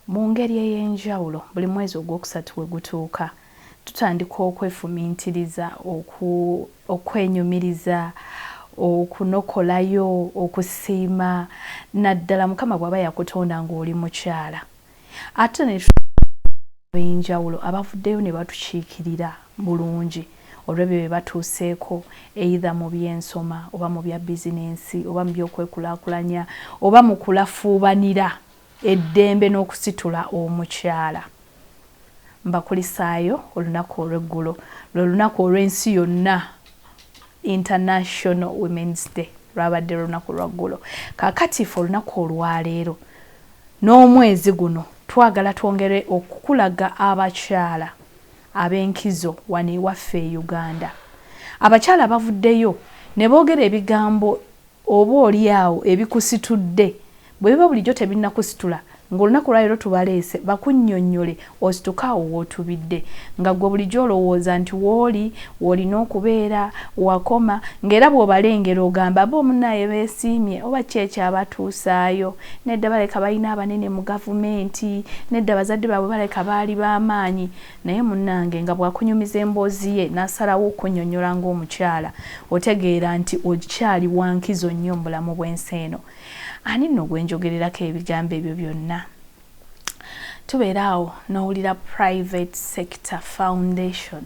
mu ngeri ey'enjawulo buli mwezi ogwokusatu we gutuuka tutandika okwefumiitiriza okwenyumiriza okunokolayo okusiima naddala Mukama bw'aba yakutonda ng'oli mukyala ate ne b'enjawulo abavuddeyo ne batukiikirira bulungi olw'ebyo bye batuuseeko either mu by'ensoma oba mu bya bizinensi oba mu by'okwekulaakulanya oba mu kulafuubanira eddembe n'okusitula omukyala. Mbakulisaayo olunaku olw'eggulo lwe lunaku olw'ensi yonna International Women's Day lwabadde lunaku lwaggulo. Kaakati ife olunaku olwaleero n'omwezi guno twagala twongere okukulaga abakyala ab'enkizo wano ewaffe e Uganda. Abakyala bavuddeyo ne boogera ebigambo oba oliawo ebikusitudde bwe biba bulijjo tebinnakusitula ng'olunaku lwaleero tubaleese bakunnyonnyole ositukawo wootubidde nga gwe bulijjo olowooza nti w'olina okubeera wakoma ng'era bw'obalengera ogamba b'omunnaye beesiimye oba ki ekyabatuusaayo nedda baleka balina abanene mu gavumenti nedda bazadde baabwe baleka baali b'amaanyi naye munnange nga bw'akunyumiza emboozi ye n'asalawo okunnyonnyola ng'omukyala otegeera nti okyali wa nkizo nnyo mu bulamu bw'ensi eno. Ani nno gwe njogererako ebigambo ebyo byonna? Tubeera awo n'owulira Private Sector Foundation.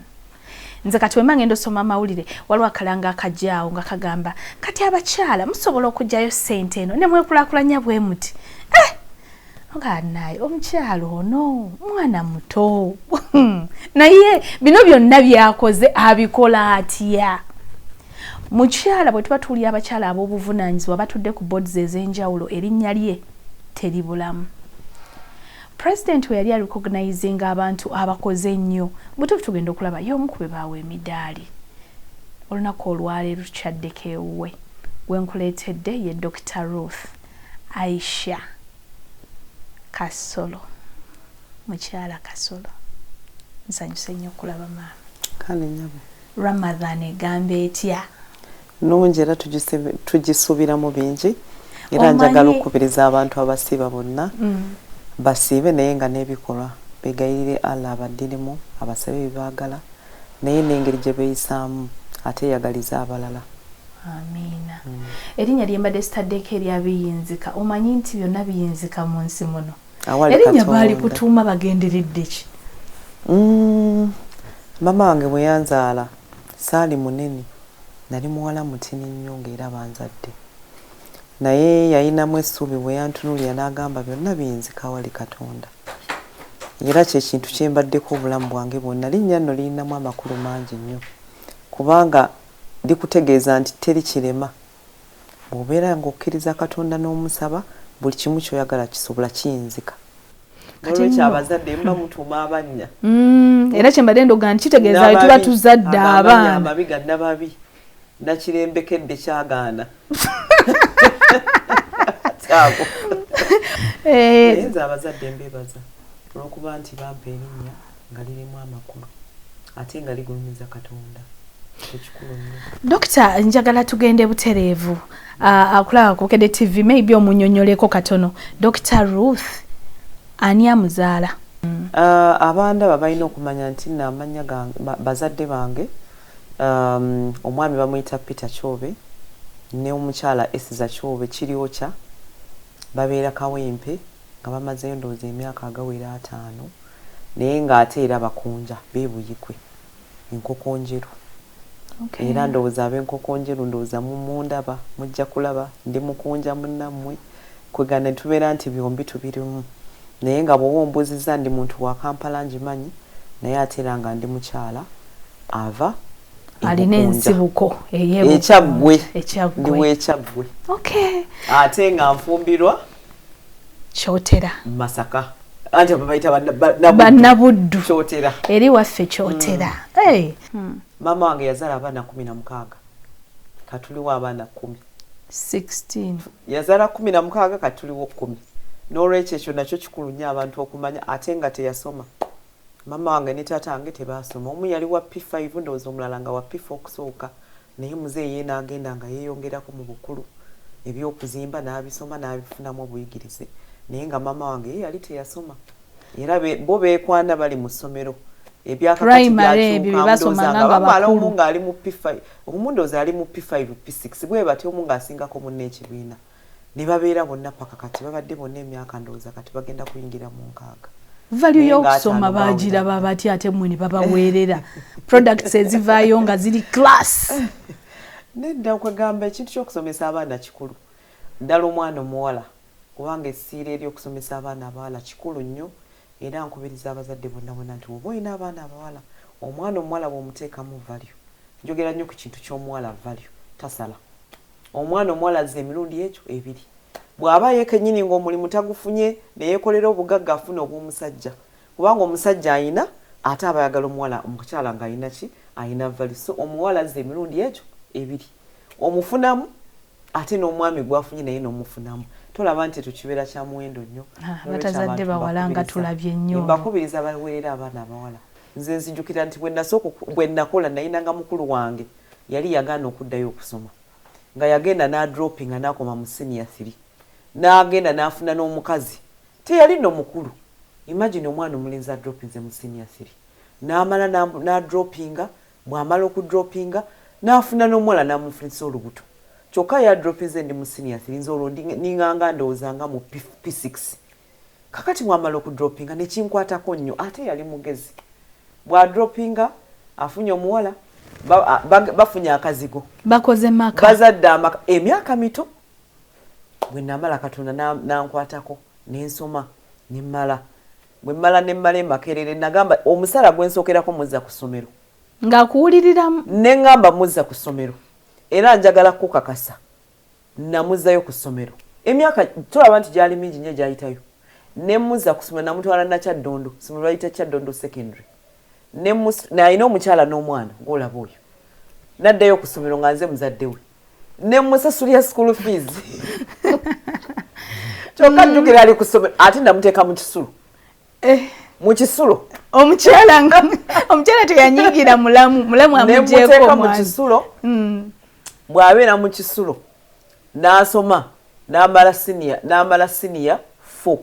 Nze kati wemba ngenda osoma amawulire waliwo akalanga akajjaawo nga kagamba kati abakyala musobola okuggyayo ssente eno ne mwekulaakulanya bwe muti. Naye omukyala ono mwana muto naye bino byonna byakoze abikola atya? Mukyala bwe tuba tuwulira abakyala ab'obuvunaanyizibwa batudde ku boards ez'enjawulo erinnya lye teribulamu. President we yali arecognizinga abantu abakoze ennyo butuufu tugenda okulaba y'omu ku be baawa emidaali. Olunaku olwaleero tukyaddeko ewuwe gwe nkuleetedde ye Dr. Ruth Aisha Kasolo. Mukyala Kasolo nsanyuse nnyo okulaba maama. Kale nyabo. Ramadan egamba etya? Nungi era tugisubiramu bingi era njagala okukubiriza abantu abasiiba bonna basiibe naye nga n'ebikolwa begayirire Allah abaddirimu abasabe bibagala naye n'engeri gye beeyisaamu ate yagaliza abalala. Amiina. Erinnya lye mbadde sitaddeko eryabiyinzika omanyi nti byonna biyinzika mu nsi muno. Erinnya baali kutuuma bagenderedde ki? Mama wange bwe yanzaala saali munene nali muwala mutini nnyo ng'era banzadde naye yayinamu essuubi bwe yantunuulira n'agamba byonna biyinzika wali Katonda era kye kintu kye mbaddeko obulamu bwange bwonna. Linnya nno lirinamu amakulu mangi nnyo kubanga likutegeeza nti teri kirema bw'obeera ng'okkiriza Katonda n'omusaba buli kimu ky'oyagala kisobola kiyinzika. Olwekyo abazadde mba mutuuma abannya era kye mbadde ndoga nti kitegeeza tuba tuzadde abaana amabi ganna babi nakirembekedde kyagaana kyabo. Nze abazadde mbebaza olw'okuba nti bampa erinnya nga lirimu amakulu ate nga ligulumiza Katonda ekikulu nnyo. Dokita, njagala tugende butereevu akulaba ku Kedde TV maybe omunnyonnyoleko katono. Dr. Ruth ani amuzaala? Abaana balina okumanya nti n'amanya bazadde bange omwami bamuyita Peter Kyobe ne omukyala Esiza Kyobe Kiryokya babeera Kawempe nga bamazeyo ndowooza emyaka agawera 5 naye ng'ate era bakunja beebuyikwe enkokonjeru. Era ndowooza ab'enkokonjeru ndowooza mundaba mujja kulaba ndi mukunja munnammwe kwegana tubeera nti byombi tubirimu naye nga bw'oba ombuuzizza ndi muntu wa Kampala njimanyi naye ate era nga ndi mukyala ava alina ensibuko ekyaggwe ndiwe ekyaggwe ate nga nfumbirwa Kyotera Masaka anti babayita bannabuddu Kyotera eri waffe Kyotera. Mama wange yazaala abaana 16 katuliwo abaana 16 yazaala 16 katuliwo 10 n'olwekyo ekyo nakyo kikulu nnyo abantu okumanya ate nga teyasoma. Mama wange ne taata wange tebaasoma. Omu yali wa P5 ndowooza omulala nga wa P4 okusooka naye muzeeyi n'agenda nga yeeyongerako mu bukulu ebyokuzimba n'abisoma n'abifunamu obuyigirize naye nga mama wange yali teyasoma era bo beekwana bali mu ssomero ebyakakati byakyuka omu ng'ali mu P5 omundoozi ali mu P5 P6 bwe batyo omu ng'asingako munne ekibiina ne babeera bonna paka kati babadde bonna emyaka ndowooza kati bagenda kuyingira mu 6 value y'okusoma baagiraba bati ate mmwe ne babaweerera products ezivaayo nga ziri class nedda kwegamba ekintu ky'okusomesa abaana kikulu ddala omwana omuwala kubanga essiira eri okusomesa abaana abawala kikulu nnyo era nkubiriza abazadde bonna bonna nti oba olina abaana abawala omwana omuwala bw'omuteekamu value njogera nnyo ku kintu ky'omuwala value tasala omwana omuwala azza emirundi ekyo ebiri bw'aba yekennyini ng'omulimu tagufunye ne yeekolera obugagga afuna obw'omusajja kubanga omusajja ayina ate aba ayagala omuwala omukyala ng'ayina ki ayina value so omuwala azza emirundi ekyo ebiri omufunamu ate n'omwami gwafunye naye n'omufunamu tolaba nti tukibeera kya muwendo nnyo batazadde bawala nga tulabye nnyo mbakubiriza baweerera abaana abawala nze nzijukira nti bwe nakola nayinanga mukulu wange yali yagaana okuddayo okusoma nga yagenda n'adropinga n'akoma mu senior 3 n'agenda n'afuna n'omukazi teyali no mukulu imagine omwana omulenzi adropinze mu senior 3 n'amala n'adropinga bw'amala okudropinga n'afuna n'omuwala n'amufunisa olubuto kyokka yadropinze ndi mu senior 3 nze olwo ninganga ndowoozanga mu P6 kakati bw'amala okudropinga nekinkwatako nnyo ate yali mugezi bw'adropinga afunye omuwala bafunye akazigo bakoze maka bazadde amaka emyaka mito bwe namala katonda nankwatako nensoma nemmala bwe mmala nemmala emakerere nagamba omusala gwensookerako muzza ku ssomero ng'akuwuliriramu neŋŋamba muzza ku ssomero era njagala kukakasa namuzzayo ku ssomero emyaka tulaba nti gyali mingi nnyo gyayitayo nemuzza ku ssomero namutwala nakyaddondo ssomero bayita kyaddondo secondary nayina omukyala n'omwana ng'olaba oyo naddayo ku ssomero nga nze muzadde we nemusasulya school fees kyokka njukira ali ku ssomero ate namuteeka mu kisulo mu kisulo omukyala teyanyigira mulamu amugyeko mu kisulo bw'abeera mu kisulo n'asoma n'amala senior 4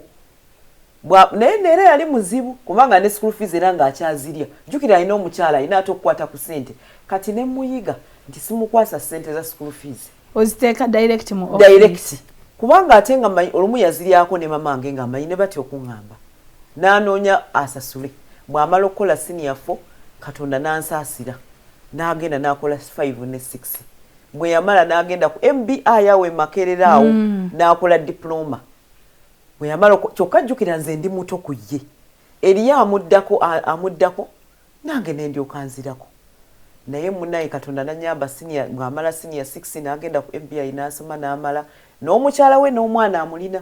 naye neera yali muzibu kubanga ne school fees era ng'akyazirya jjukira alina omukyala alina ate okukwata ku ssente kati ne muyiga nti simukwasa ssente za school fees oziteeka direct mu office direct kubanga ate nga olumu yaziryako ne mamange nga amanyi ne batya okuŋŋamba n'anoonya asasule bw'amala okukola senior 4 katonda n'ansaasira n'agenda n'akola 5 ne 6 bwe yamala n'agenda ku MBI awe Makerere awo n'akola diploma bwe yamala kyokka jjukira nze ndi muto ku ye eriyo amuddako nange ne ndyoka nzirako naye munnaye katonda nanyamba senior ng'amala senior 6 n'agenda ku MBI n'asoma n'amala n'omukyala we n'omwana amulina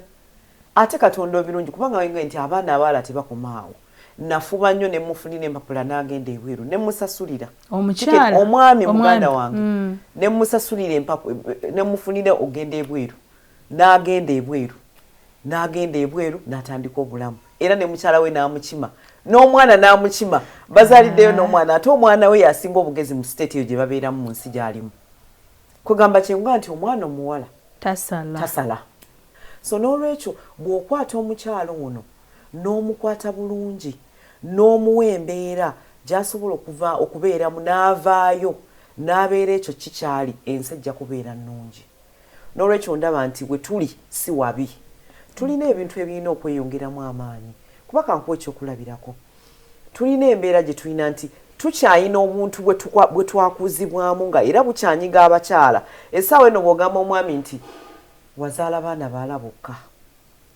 ate katonda obirungi kubanga wenga nti abaana abaala tebakomaawo nafuba nnyo ne mufunira empapula n'agenda ebweru ne musasulira omukyala omwami muganda wange ne musasulira empapula ne mufunira ogenda ebweru n'agenda ebweru n'atandika obulamu era ne mukyala we n'amukima n'omwana n'amukima bazaaliddeyo n'omwana ate omwana we yasinga obugezi mu state eyo gye babeeramu mu nsi gy'alimu kugamba kyenga nti omwana omuwala tasala so n'olwekyo bw'okwata omukyalo ono n'omukwata bulungi n'omuwa embeera gy'asobola okubeeramu n'avaayo n'abeera ekyo kikyali ensi ejja kubeera nnungi n'olwekyo ndaba nti we tuli si wabi tulina ebintu ebirina okweyongeramu amaanyi kuba kankuwa ekyokulabirako tulina embeera gye tulina nti tukyayina obuntu bwe twakuzibwamu nga era bukyanyiga abakyala essaawa eno bw'ogamba omwami nti wazaala baana baala bokka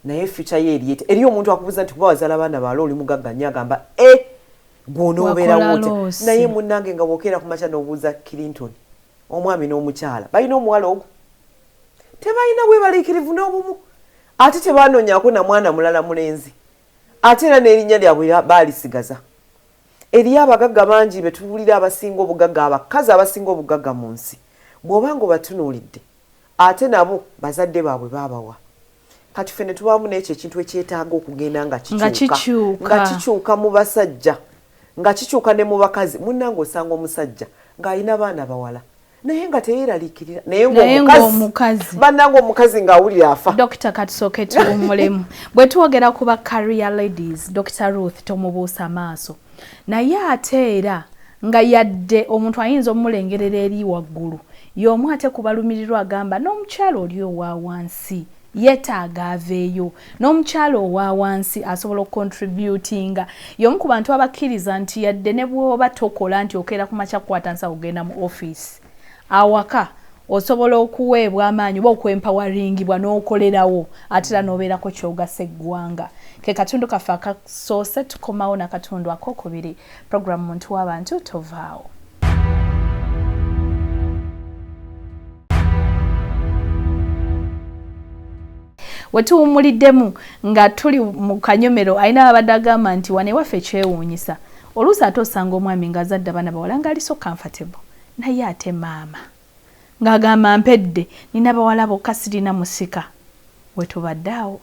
naye future ye eri omuntu akubuuza nti kuba wazaala baana baala oli mugagga nnyo agamba gw'onoobeerawo otya naye munnange nga bwokeera ku makya n'obuuza Clinton omwami n'omukyala balina omuwala ogwo tebalina bwebaliikirivu n'obumu ate tebaanoonyako na mwana mulala mulenzi ate era n'erinnya lyabwe baalisigaza eriyo abagagga bangi be tuwulira abasinga obugagga abakazi abasinga obugagga mu nsi bw'obanga obatunuulidde ate nabo bazadde baabwe baabawa kati ffe ne tubaamu n'ekyo ekintu ekyetaaga okugenda nga kikyuka mu basajja nga kikyuka ne mu bakazi munnange osanga omusajja ng'alina baana bawala naye nga teyeeralikirira naye ng'omukazi bannanga omukazi ng'awulira afa. Dr. Katusooke tuwummulemu bwe twogera ku ba career ladies Dr. Ruth tomubuusa maaso naye ate era nga yadde omuntu ayinza omulengerera eri waggulu y'omu ate kubalumirirwa agamba n'omukyalo oli owa wansi yeetaaga aveeyo n'omukyalo owa wansi asobola okucontributinga y'omu ku bantu abakkiriza nti yadde ne bw'oba tokola nti okeera ku makya kukwata nsa kugenda mu office awaka osobola okuweebwa amaanyi oba okwempoweringbwa n'okolerawo ate era n'obeerako ky'ogasa eggwanga ke katundu kaffe akasoose tukomawo n'akatundu akokubiri programu muntu w'abantu tovaawo. Wetuwummuliddemu nga tuli mu kanyomero ayina abadde agamba nti wane waffe kyewuunyisa oluusi ate osanga omwami ng'azadde abaana bawala ng'ali so comfortable naye ate maama ng'agamba mpedde nina bawala bokka sirina musika wetubadde awo.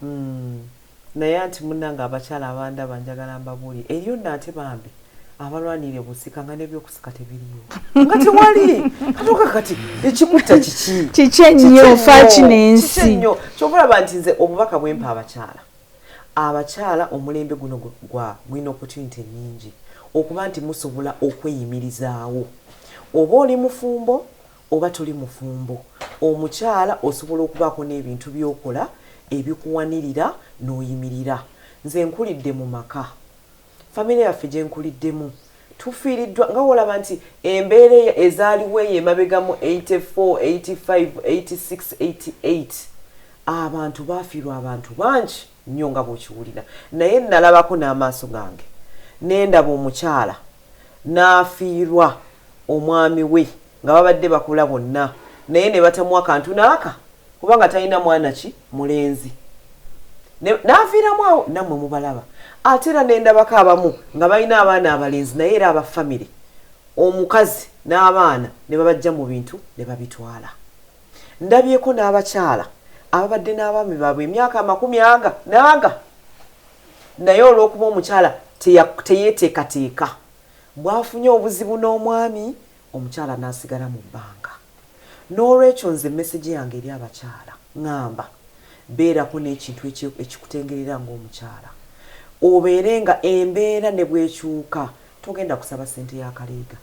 Naye anti munnanga abakyala abandaba njagala mbabuulire eriyo nno ate bambi abalwanire busika nga n'ebyokusika tebiriyo nga tewali katuuka kati ekikutta kiki ennyo fakinensi ennyo kyobulaba nti nze obubaka bwempa abakyala omulembe guno gwina opportunity nnyingi okuba nti musobola okweyimirizaawo oba oli mufumbo oba toli mufumbo omukyala osobola okubaako n'ebintu by'okola ebikuwanirira n'oyimirira. Nze nkulidde mu maka family yaffe gye nkuliddemu tufiiriddwa nga wolaba nti embeera ezaaliwo eyo emabega mu 84 85 86 88 abantu baafiirwa abantu bangi nnyo nga bw'okiwulira naye nalabako n'amaaso gange nendaba omukyala n'afiirwa omwami we nga babadde bakola bonna naye ne batamu akantu n'aka kubanga talina mwana ki mulenzi n'afiiramu awo nammwe mubalaba ate era nendabako abamu nga balina abaana abalenzi naye era aba famire omukazi n'abaana ne babajja mu bintu ne babitwala. Ndabyeko n'abakyala ababadde n'abaami baabwe emyaka 40 naaga naye olw'okuba omukyala teyeeteekateeka bw'afunye obuzibu n'omwami omukyala n'asigala mu bbanga. N'olwekyo nze message yange eri abakyala ngamba beerako n'ekintu ekikutengerera ng'omukyala obeere nga embeera ne bwekyuka togenda kusaba ssente y'akaleega.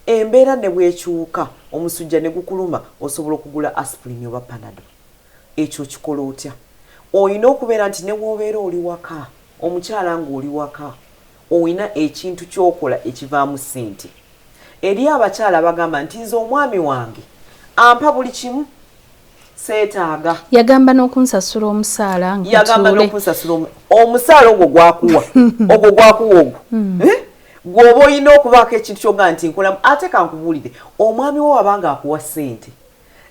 Embeera ne bwekyuka omusujja ne gukuluma osobola okugula aspirin oba panado. Ekyo kikola otya? Oyina okubeera nti ne w'obeera oli waka omukyala ng'oli waka oyina ekintu ky'okola ekivaamu ssente. Eri abakyala bagamba nti nze omwami wange ampa buli kimu seetaaga. Yagamba n'okunsasula omusaala nkutule. Yagamba n'okunsasula omusaala ogwo gwakuwa ogwo gwakuwa ogwo gw'oba oyina okubaako ekintu ky'oga nti nkolamu. Ate kankubuulire omwami wo abanga akuwa ssente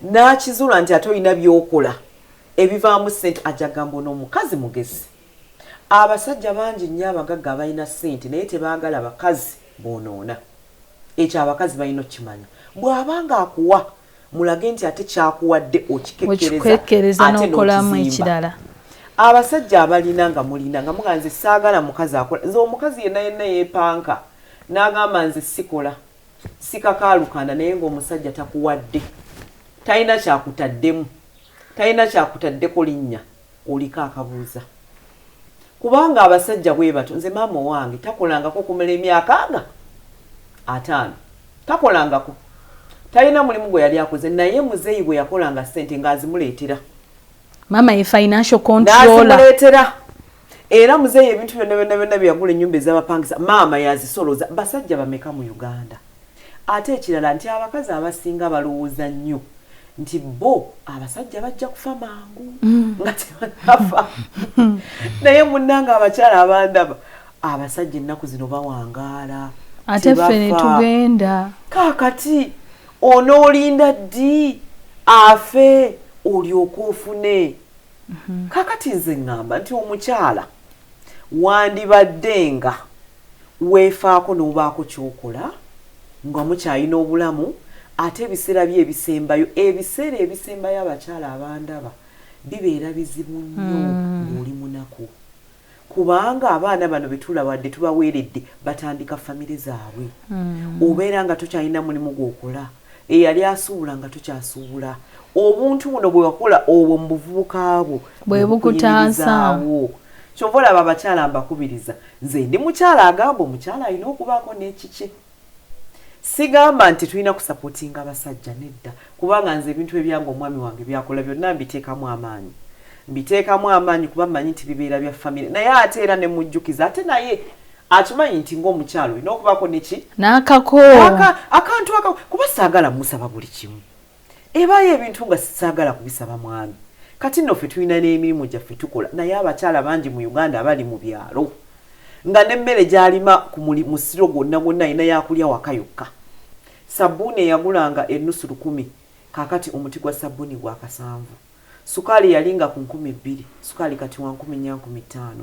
n'akizula nti ate oyina by'okola ebivaamu ssente ajja gamba n'omukazi mugezi. Abasajja bangi nnyo abagagga abalina ssente naye tebaagala bakazi boonoona. Ekyo abakazi balina okukimanya. Bw'abanga akuwa mulage nti ate kyakuwadde okikekkereza n'okolamu ekirala. Abasajja abalina nga mulina nga muga nze saagala mukazi akola. Nze omukazi yenna yeepanka n'agamba nze sikola sikakaalukana naye ng'omusajja takuwadde talina kyakutaddemu talina kyakutaddeko linnya oliko akabuuza. Kubanga abasajja bwe bato nze maama wange takolangako kumala emyaka 5 takolangako talina mulimu gwe yali akoze naye muzeeyi bwe yakolanga ssente ng'azimuleetera. Mama ye financial controller. N'azimuleetera. Era muzeeyi ebintu byonna byagula ennyumba ez'abapangisa maama yazisoloza. Basajja bameka mu Uganda. Ate ekirala nti abakazi abasinga balowooza nnyo nti bo abasajja bajja kufa mangu nga tebanafa. Naye munnanga abakyala abandaba abasajja ennaku zino bawangaala. Ate ffe ne tugenda. Kaakati onoolinda ddi afe olyoka ofune. Kaakati nze ngamba nti omukyala wandibadde nga weefaako n'obaako ky'okola nga mukyalina obulamu ate ebiseera bye ebisembayo ebisembayo abakyala abandaba bibeera bizibu nnyo ng'oli munaku. Kubanga abaana bano betulawadde tubaweeredde batandika famire zaabwe. Obeera nga tokyalina mulimu gw'okola eyali asuubula nga tukyasuubula obuntu buno bwe wakola obwo mu buvubuka bwo bwe bukutaasaawo kyova olaba abakyala mbakubiriza nze ndi mukyala agamba omukyala alina okubaako n'ekikye sigamba nti tulina kusapootinga abasajja nedda kubanga nze ebintu ebyanga omwami wange byakola byonna mbiteekamu amaanyi kuba mmanyi nti bibeera bya famire naye ate era ne mujjukiza ate naye akimanyi nti ng'omukyalo olina okubaako neki akantu kuba saagala musaba buli kimu ebaayo ebintu nga sisaagala kubisaba mwami kati nno ffe tulina n'emirimu gyaffe tukola naye abakyala bangi mu Uganda abali mu byalo nga n'emmere gy'alima ku musiro gwonna alina yakulya waka yokka sabbuuni eyagulanga ennusu 1,000 kaakati omuti gwa sabbuuni gwa 7 sukaali yalinga ku 2,000 sukaali kati wa 10,000 15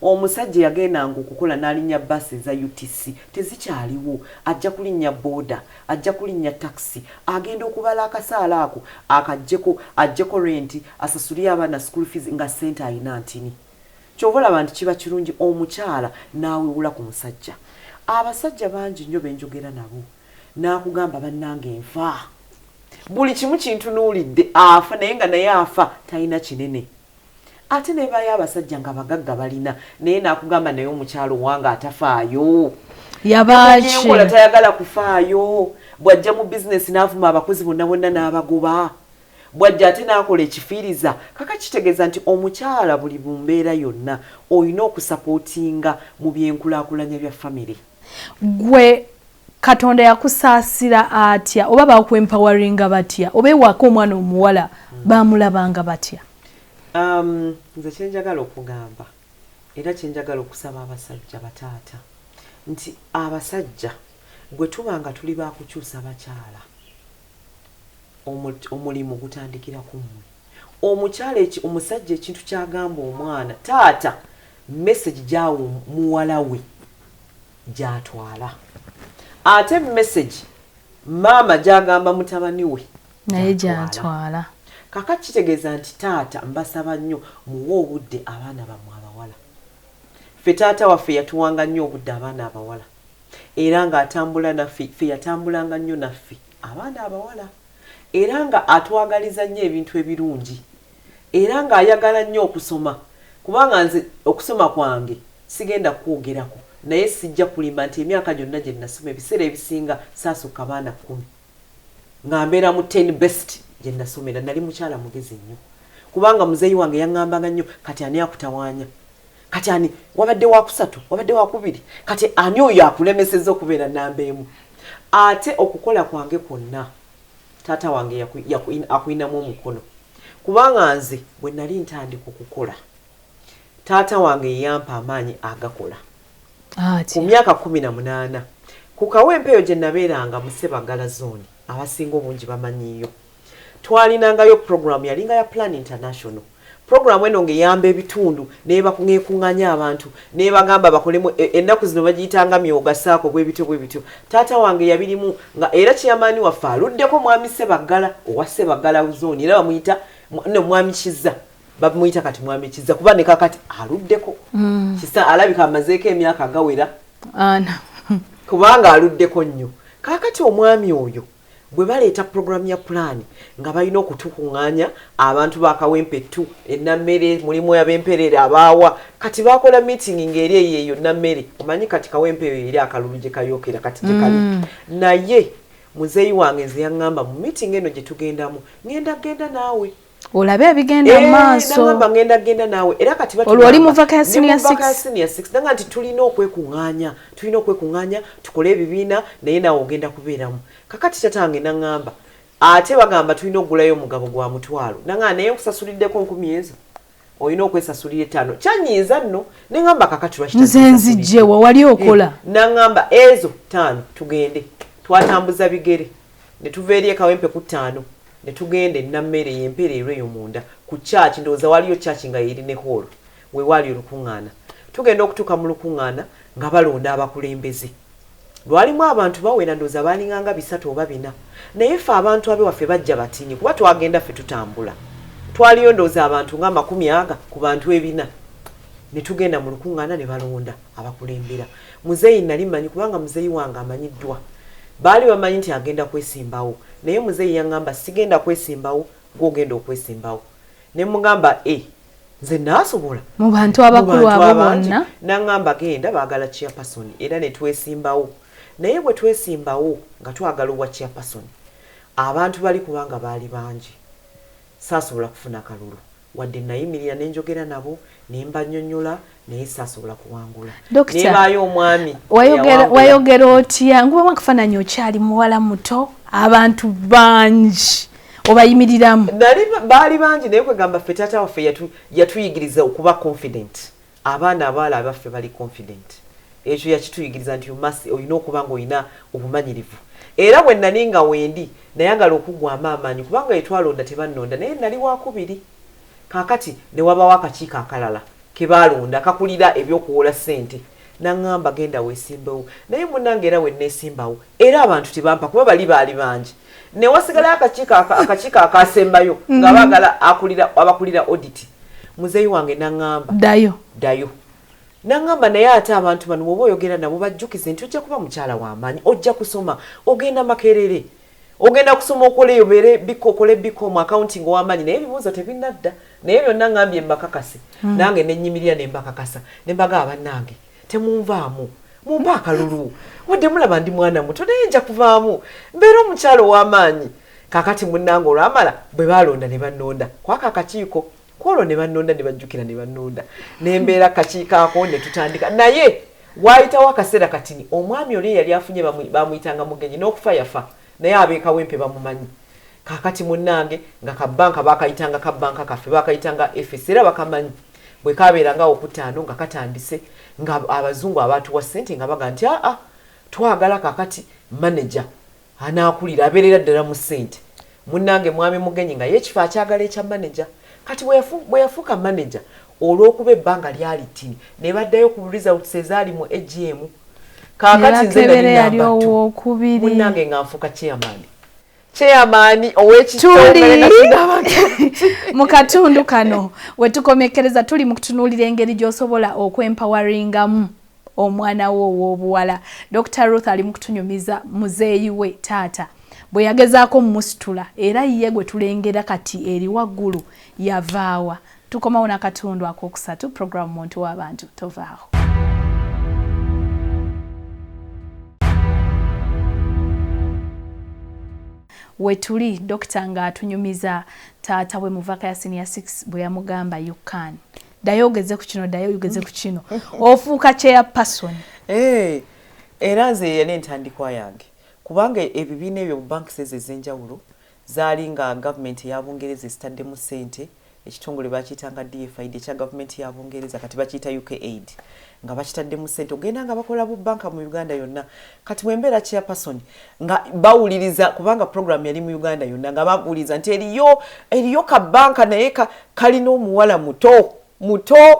omusajja yagendanga okukola n'alinnya basi za UTC tezikyaliwo ajja kulinnya boda ajja kulinnya taxi agenda okubala akasaala ako ajjeko renti asasulire abaana school fees nga sente alina ntini kyova olaba nti kiba kirungi omukyala n'awewula ku musajja abasajja bangi nnyo benjogera nabo n'akugamba bannange nfa buli kimu kintunuulidde afa naye nga naye afa talina kinene ate nebayo abasajja nga bagagga balina naye n'akugamba naye omukyalo wange atafaayo yabaenkola tayagala kufaayo bw'ajja mu bizinesi n'avuma abakozi bonna n'abagoba bw'ajja ate n'akola ekifiiriza kaka kitegeeza nti omukyala buli mu mbeera yonna olina okusapootinga mu byenkulaakulanya bya famire gwe Katonda yakusaasira atya oba bakwempoweringa batya oba ewaka omwana omuwala bamulabanga batya nze kyenjagala okugamba era kyenjagala okusaba abasajja bataata nti abasajja gwe tubanga tuli bakukyusa bakyala omulimu gutandikira ku mmwe omukyala omusajja ekintu kyagamba omwana taata message gyawo muwala we gyatwala ate message maama gyagamba mutabani we naye gyatwala kaka kitegeeza nti taata mbasaba nnyo muwe obudde abaana bammwe abawala ffe taata waffe yatuwanga nnyo obudde abaana abawala era ng'atambula naffe ffe yatambulanga nnyo naffe abaana abawala era nga atwagaliza nnyo ebintu ebirungi era ng'ayagala nnyo okusoma kubanga nze okusoma kwange sigenda kwogerako naye sijja kulimba nti emyaka gyonna gye nasoma ebiseera ebisinga saasukka abaana 10 nga mbeera mu 10 best gye nasomera nali mukyala mugezi nnyo kubanga muzeeyi wange yaŋŋambanga nnyo kati ani akutawaanya kati ani wabadde wa 3 wabadde wa 2 kati ani oyo akulemesezza okubeera namba emu ate okukola kwange kwonna taata wange akuyinamu omukono kubanga nze bwe nali ntandika okukola taata wange yampa amaanyi agakola ku myaka 18 ku kawempeeyo gye nabeeranga mu Sebagala zone abasinga obungi bamanyiyo twalinangayo program yalinga ya Plan International program eno ngeyamba ebitundu nebakuŋŋaanya abantu nebagamba bakolemu ennaku zino bagiyitanga myoga saako bwebityo taata wange yabirimu nga era kyamaani waffe aluddeko mwami Sebagala owa Sebagala zone era bamuyita mwami Kiza bamuyita kati mwami Kiza kuba ne kakati aluddeko kisa alabika amazeeko emyaka agawera kubanga aluddeko nnyo kakati omwami oyo bwe baleeta program ya plan nga balina okutukuŋŋaanya abantu bakawempe tu ennammere mulimu ab'emperere abaawa kati bakola meeting ng'eri eyo nammere omanyi kati kawempe eyo eri akalulu gye kayookera kati gye kali naye muzeeyi wange nze yaŋŋamba mu meeting eno gye tugendamu genda naawe olabe ebigenda mu maaso nagamba ngenda naawe era kati olwo oli mu vacation ya 6 nanga nti tulina okwekuŋŋaanya tukole ebibiina naye naawe ogenda kubeeramu kakati tatange naŋŋamba ate bagamba tulina okugulayo omugabo gwa mutwalo nanga naye nkusasuliddeko 10 ezo olina okwesasulira 5 kyanyiiza nno neŋŋamba kakati nze nzijjewa wali okola naŋŋamba ezo 5 tugende twatambuza bigere ne tuva eri ekawempe ku 5 ne tugenda ennammere y'empereero eyo munda ku church ndowooza waliyo church nga yeri ne hall we wali olukuŋŋaana tugenda okutuuka mu lukuŋŋaana nga balonda abakulembeze lwalimu abantu bawera ndowooza baalinganga 3 oba 4 naye ffe abantu abe waffe bajja batinye kuba twagenda ffe tutambula twaliyo ndowooza abantu nga 10 ku bantu 4 ne tugenda mu lukuŋŋaana ne balonda abakulembera muzeeyi nali mmanyi kubanga muzeeyi wange amanyiddwa baali bamanyi nti agenda kwesimbawo naye muzeeyi yaŋŋamba sigenda kwesimbawo gwogenda okwesimbawo ne mugamba nze naasobola mu bantu abakulu abo bonna naŋŋamba genda baagala chairperson era ne twesimbawo naye bwe twesimbawo nga twagala obwa chairperson abantu bali kubanga baali bangi saasobola kufuna kalulu wadde nayimirira nenjogera nabo nembanyonnyola naye saasobola kuwangula nebaayo omwami wayogera otya ngubamu akafaananyi okyali muwala muto abantu bangi obayimiriramu baali bangi naye kwegamba ffe taata waffe yatuyigiriza okuba confident abaana abaala abaffe bali confident ekyo yakituyigiriza nti olina okuba nga olina obumanyirivu era bwe nali nga wendi nayagala okuggwamu amaanyi kubanga etwalonda tebannonda naye nali wakubiri kaakati ne wabawo akakiiko akalala ke baalonda kakulira ebyokuwola ssente naŋŋamba genda weesimbawo naye munnange era wenneesimbawo era abantu tebampa kuba bali baali bangi ne wasigalayo akakiiko akasembayo nga baagala abakulira audit muzeeyi wange naŋŋamba dayo naŋŋamba naye ate abantu bano bwoba oyogera nabo bajjukize nti ojja kuba mukyala w'amaanyi ojja kusoma ogenda Makerere ogenda kusoma okole bikomu accounting w'amaanyi naye ebibuuzo tebinnadda naye byonna ŋŋambye mbakakase nange nenyimirira nembakakasa nembaga bannange temunvaamu mumpa akalulu wadde mulaba ndi mwana muto naye nja kuvaamu mbeera omukyalo w'amaanyi kakati munnange olwamala bwe balonda ne bannonda kwaka akakiiko kwolwo ne bannonda ne bajjukira ne bannonda nembeera kakiiko ako ne tutandika naye waayitawo akaseera katini omwami oli yali afunye bamuyitanga mugenyi n'okufa yafa naye abeekawempe bamumanyi kakati munnange nga kabbanka bakayitanga kabbanka kaffe bakayitanga FS era bakamanyi bwe kabeerangawo okutaano nga katandise nga abazungu abatuwa ssente nga baga nti twagala kakati manager anaakulira abeerera ddala mu ssente munnange mwami mugenyi nga yeekifo akyagala ekya manager kati bwe yafuuka manager olw'okuba ebbanga lyali ttini ne baddayo ku results ezaali mu AGM kaakati nze nali namba 2 munnange nga nfuuka chairman ow'ekitongole mu katundu kano we tukomekereza tuli mu kutunuulira engeri gy'osobola okwempawaringamu omwana wo ow'obuwala. Dr. Ruth ali mu kutunyumiza muzeeyi we taata bwe yagezaako mmusitula era ye gwe tulengera kati eri waggulu yavaawa. Tukomawo n'akatundu akookusatu programu muntu w'abantu tovaawo. Wetuli dokita nga atunyumiza taata we muvaka ya senior 6 bwe yamugamba you can dayo ogeze ku kino dayo ogeze ku kino ofuuka chairperson era nze yali entandikwa yange kubanga ebibiina ebyo banks ez'enjawulo zaali nga gavumenti ya Bungereza zitaddemu ssente ekitongole bakiyitanga DFID ekya gavumenti ya Bungereza kati bakiyita UK Aid nga bakitaddemu ssente ogenda nga bakola bu banka mu Uganda yonna kati wembeera chairperson nga bawuliriza kubanga program yali mu Uganda yonna nga bawuliriza nti eriyo ka banka naye kalina omuwala muto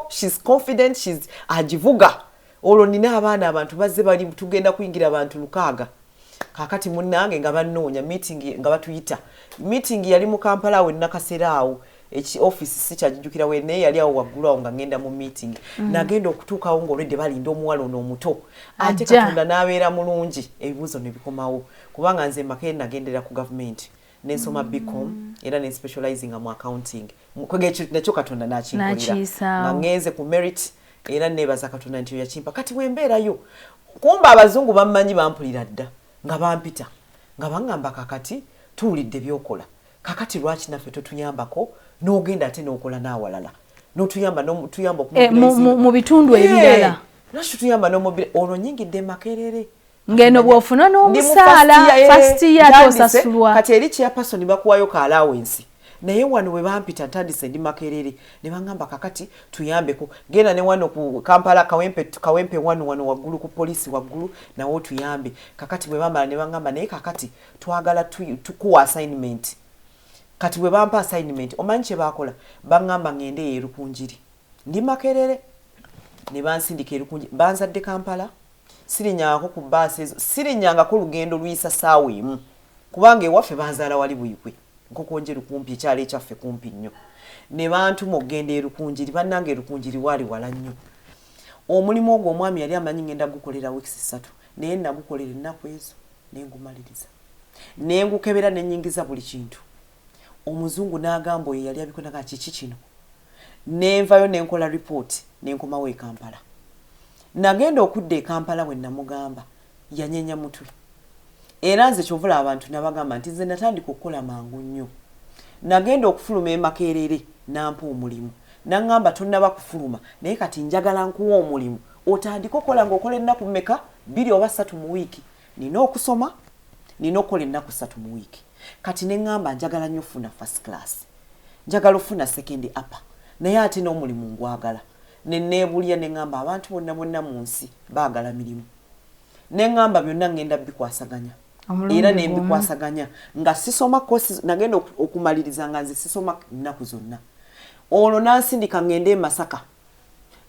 she's confident she's agivuga olwo nina abaana abantu bazze bali tugenda kuyingira abantu 600 kakati munnange nga bannoonya meeting nga batuyita meeting yali mu Kampala we nakaseera awo office sikyajjukira we naye yali awo waggulu awo nga ngenda mu meeting nagenda okutuukawo ng'olwedde balinda omuwala ono omuto ate Katonda n'abeera mulungi ebibuuzo ne bikomawo kubanga nze Makerere nagendera ku government nensoma BCom era ne specializing mu accounting nakyo Katonda n'akinkolera nga ngenze ku merit era nebaza Katonda nti yakimpa kati wembeerayo kumba abazungu bammanyi bampulira dda nga bampita nga baŋŋamba kakati tuwulidde byokola kakati lwaki naffe totuyambako n'ogenda ate n'okola n'awalala n'otuyamba mu bitundu ebirala lwaki tuyamba olwo nnyingidde Makerere ngeno bw'ofuna n'omusaala first year tosasulwa kati eri chairperson bakuwayo ka allowance naye wano we bampita ntandise ndi Makerere ne baŋŋamba kakati tuyambeko genda ne wano ku Kampala kawempe wano waggulu ku polisi waggulu nawo tuyambe kakati bwe bamala ne baŋŋamba naye kakati twagala tukuwa assignment kati bwe bampa assignment omanyi kye bakola baŋŋamba ngende erukunjiri ndi Makerere ne bansindika erukunjiri banzadde Kampala sirinyangako ku baasi ezo sirinyangako lugendo luyisa ssaawa emu kubanga ewaffe banzaala wali buyikwe nkokonjeru kumpi ekyalo ekyaffe kumpi nnyo ne bantuma okugenda erukunjiri bannange erukunjiri waali wala nnyo omulimu ogwo omwami yali amanyi ngenda gukolera weeks 3 naye nagukolera ennaku ezo nengumaliriza nengukebera nenyingiza buli kintu omuzungu n'agamba oyo yali abikonaga kiki kino nenvayo nenkola report nenkomawo e Kampala nagenda okudda e Kampala bwe namugamba yanyenya mutwe era nze kyovula abantu nabagamba nti nze natandika okukola mangu nnyo nagenda okufuluma e Makerere nampa omulimu nangamba tonnaba kufuluma naye kati njagala nkuwa omulimu otandika okola ng'okola ennaku mmeka 2 oba 3 mu wiiki nina okusoma nina okukola ennaku 3 mu wiiki kati nengamba njagala nnyo ofuna first class njagala ofuna second upper naye ate n'omulimu ngwagala neneebulya nengamba abantu bonna mu nsi baagala mirimu nengamba byonna ngenda bikwasaganya era nembikwasaganya nga sisoma courses nagenda okumaliriza nga nze sisoma nnaku zonna olwo nansindika ngende e Masaka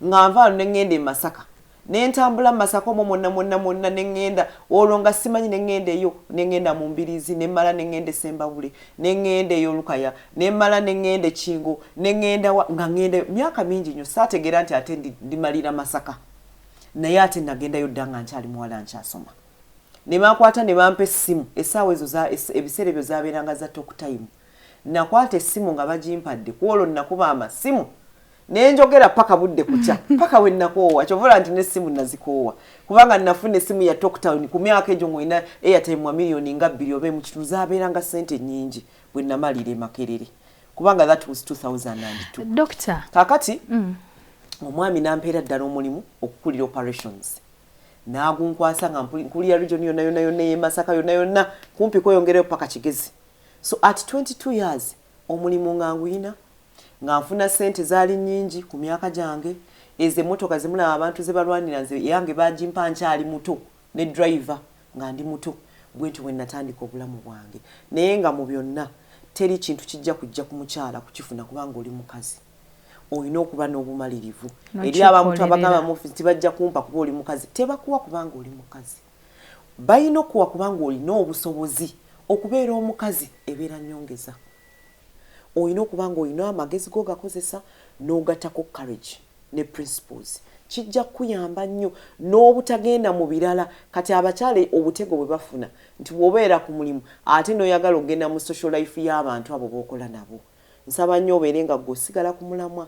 nga nvaano nengenda e Masaka nentambula Masaka omwo mwonna nengenda olwo nga simanyi nengenda eyo nengenda mu Mbirizi nemmala nengenda Sembabule nengenda eyo Lukaya nemmala nengenda Kingo nengenda nga ngenda myaka mingi nnyo saategeera nti ate ndimalira Masaka naye ate nagendayo dda nga nkyali muwala nkyasoma ne bankwata ne bampa essimu essaawa ezo ebiseera ebyo zaabeeranga za talk time nakwata essimu nga bagimpadde kwolwo nakuba amasimu nenjogera paka budde kutya paka we nakoowa kyovula nti n'essimu nazikoowa kubanga nafuna essimu ya talk time ku myaka egyo ng'olina airtime wa miliyoni nga 2 oba mu kitundu zaabeeranga ssente nnyingi bwe namalira e Makerere kubanga that was 2002 Doctor kakati omwami nampeera ddala omulimu okukulira operations nagunkwasa nga nkulira region yonna ye Masaka yonna kumpi kweyongereyo paka Kigezi so at 22 years omulimu nga nguyina nga nfuna sente zaali nnyingi ku myaka gyange ezo emmotoka zimulaba abantu ze balwanira nze yange bagimpa nkyali muto ne driver nga ndi muto bwentyo bwe natandika obulamu bwange naye nga mu byonna teri kintu kijja kujja ku mukyala kukifuna kubanga oli mukazi olina okuba n'obumalirivu eri abantu abagamba mu office tibajja kumpa kuba oli mukazi tebakuwa kubanga oli mukazi balina okuwa kubanga olina obusobozi okubeera omukazi ebeera nnyongeza olina okubanga olina amagezi go gakozesa n'ogattako courage ne principles kijja kuyamba nnyo n'obutagenda mu birala kati abakyale obutego bwe bafuna nti bw'obeera ku mulimu ate n'oyagala ogenda mu social life y'abantu abo b'okola nabo nsaba nnyo obeere nga gw'osigala ku mulamwa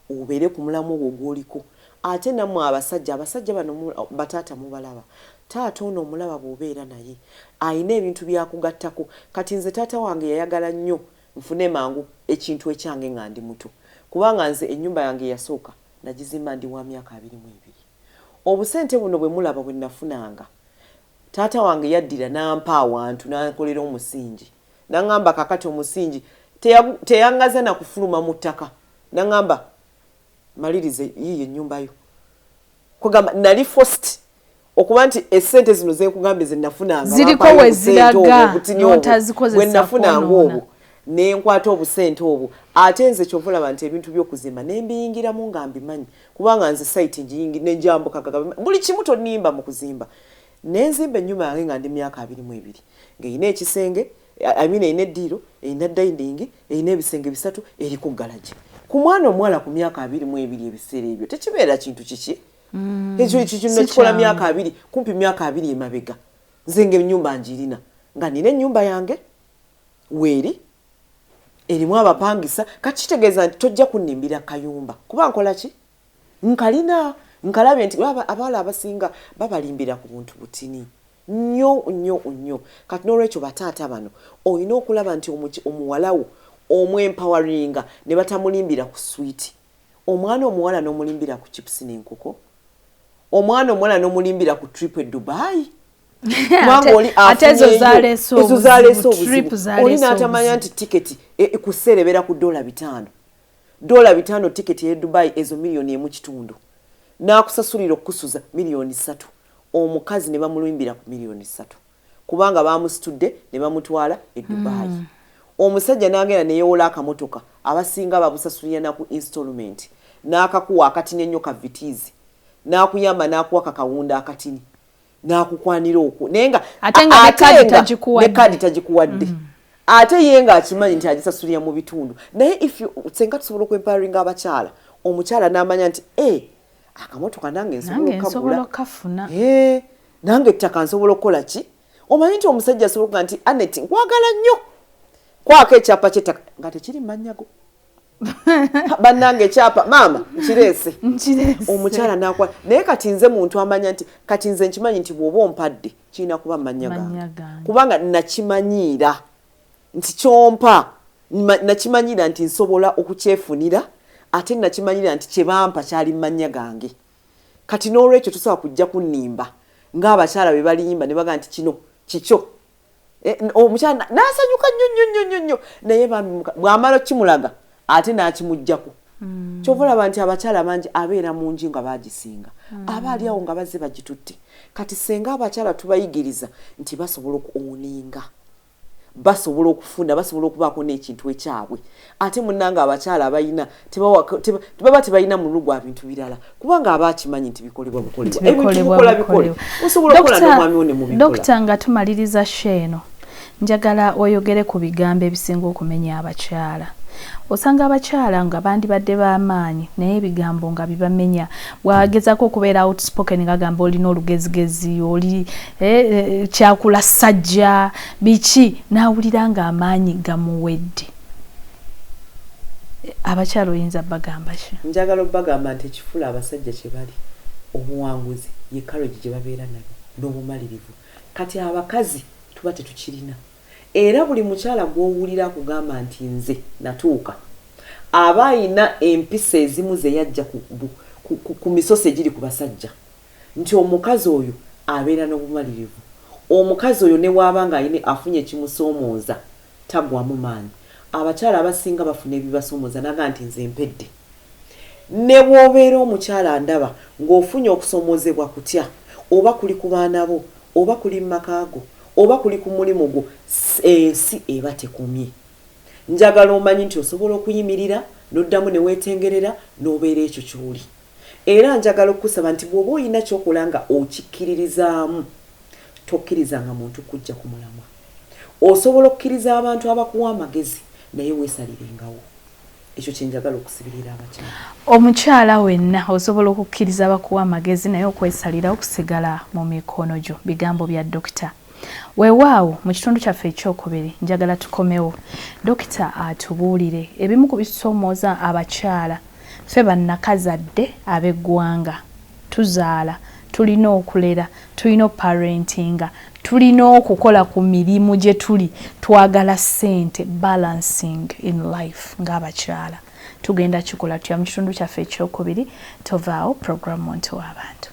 obeere ku mulamu ogwo gw'oliko ate nammwe abasajja bano bataata mubalaba taata ono omulaba bw'obeera naye ayina ebintu byakugattako kati nze taata wange yayagala nnyo nfune mangu ekintu ekyange nga ndi muto kubanga nze ennyumba yange yasooka nagizimba ndi wa myaka 22 obusente buno bwe mulaba bwe nafunanga taata wange yaddira nampa awantu nankolera omusingi nangamba kakati omusingi teyangaza na kufuluma mu ttaka nangamba malirize yiyo ennyumba yo kugamba nali forced okuba nti essente zino zenkugambe ze nafunanga ziriko we ziraga bwe nafunanga obwo nenkwata obusente obwo ate nze kyovulaba nti ebintu by'okuzimba nembiyingiramu nga mbimanyi kubanga nze site njiyingi nenjambuka buli kimu tonimba mu kuzimba nenzimba ennyumba yange nga ndi myaka 22 ng'erina ekisenge erina eddiiro erina dining erina ebisenge 3 eri ku garage ku mwana omuwala ku myaka 22 ebiseera ebyo tekibeera kintu kiki ekyo kino nakikola myaka 2 kumpi myaka 2 emabega nze ng'ennyumba njirina nga nina ennyumba yange weeri erimu abapangisa kakitegeeza nti tojja kunnimbira kayumba kuba nkola ki nkalina nkalabe nti abawala abasinga babalimbira ku buntu butini nnyo kati n'olwekyo bataata bano olina okulaba nti omuwalawo omwempoweringa ne batamulimbira ku swiiti omwana omuwala n'omulimbira ku chips n'enkoko omwana omuwala n'omulimbira ku trip e Dubai ate ezo zaleese obuzibu olina atamanya nti tiketi kuserebera ku $5 tiketi ye Dubai ezo miliyoni 1.5 n'akusasulira okusuza miliyoni 3 omukazi ne bamulimbira ku miliyoni 3 kubanga bamusitudde ne bamutwala e Dubai omusajja n'agenda neyewola akamotoka abasinga babusasulira na ku installment n'akakuwa akatini ennyo ka vitizi n'akuyamba n'akuwa kakawunda akatini n'akukwanira okwo nenga ate nga ne kadi tagikuwadde ate ye nga akimanyi nti agisasulira mu bitundu naye senga tusobola okwempoweringa abakyala omukyala n'amanya nti akamotoka nange nsobola okukafuna nange ettaka nsobola okukola ki omanyi nti omusajja asobola okuga nti Annette nkwagala nnyo kwako ekyapa ky'ettaka nga tekiri manyago bannange ekyapa maama nkireese omukyala n'akwa naye kati nze muntu amanya nti kati nze nkimanyi nti bw'oba ompadde kirina kuba mannya gange kubanga nakimanyiira nti kyompa nakimanyiira nti nsobola okukyefunira ate nakimanyira nti kyebampa kyali mannya gange kati n'olwekyo tosobola kujja kunnimba ng'abakyala be baliyimba ne baga nti kino kikyo omukyala n'asanyuka nnyo naye bw'amala kimulaga ate n'akimuggyako kyova olaba nti abakyala bangi abeera mu nju nga baagisinga aba ali awo nga bazze bagitutte kati senga abakyala tubayigiriza nti basobola okuoninga basobola okufuna basobola okubaako n'ekintu ekyabwe ate munnanga abakyala abayina tebaba tebalina mulu gwa bintu birala kubanga aba akimanyi nti bikolebwa bukolebwa osobola okukola n'omwami wo ne mubikola. Dokita, nga tumaliriza sheeno njagala oyogere ku bigambo ebisinga okumenya abakyala. Osanga abakyala nga bandibadde b'amaanyi naye ebigambo nga bibamenya bwagezako okubeera outspoken nga gamba olina olugezigezi oli kyakula sajja biki n'awulira nga amaanyi gamuwedde. Abakyala oyinza bagamba ki? Njagala bagamba nti ekifula abasajja kye bali obuwanguzi ye courage gye babeera nabo n'obumalirivu kati abakazi tuba tetukirina. Era buli mukyala gw'owulira kugamba nti nze natuuka aba ayina empisa ezimu ze yajja ku misoso egiri ku basajja nti omukazi oyo abeera n'obumalirivu omukazi oyo ne waaba nga ayine afunye ekimusoomooza tagwamu maanyi. Abakyala abasinga bafuna ebibasoomooza naga nti nze mpedde. Ne bw'obeera omukyala ndaba ng'ofunye okusoomoozebwa kutya oba kuli ku baana bo oba kuli mu makaago oba kuli ku mulimu gwo ensi eba tekumye. Njagala omanyi nti osobola okuyimirira n'oddamu ne weetengerera n'obeera ekyo ky'oli. Era njagala okusaba nti bw'oba oyina ky'okola nga okikkiririzaamu tokkirizanga muntu kujja ku mulamwa. Osobola okukkiriza abantu abakuwa amagezi naye weesalirengawo. Ekyo kye njagala okusibirira abakyala. Omukyala wenna osobola okukkiriza abakuwa amagezi naye okwesalira okusigala mu mikono gyo. Bigambo bya Dokita. Weewaawo mu kitundu kyaffe ekyokubiri njagala tukomewo. Dokita atubuulire ebimu ku bisoomooza abakyala ffe bannakazadde ab'eggwanga tuzaala tulina okulera tulina oparentinga tulina okukola ku mirimu gye tuli twagala ssente balancing in life ng'abakyala tugenda kikola tutya mu kitundu kyaffe ekyokubiri tovaawo programu Muntu w'Abantu.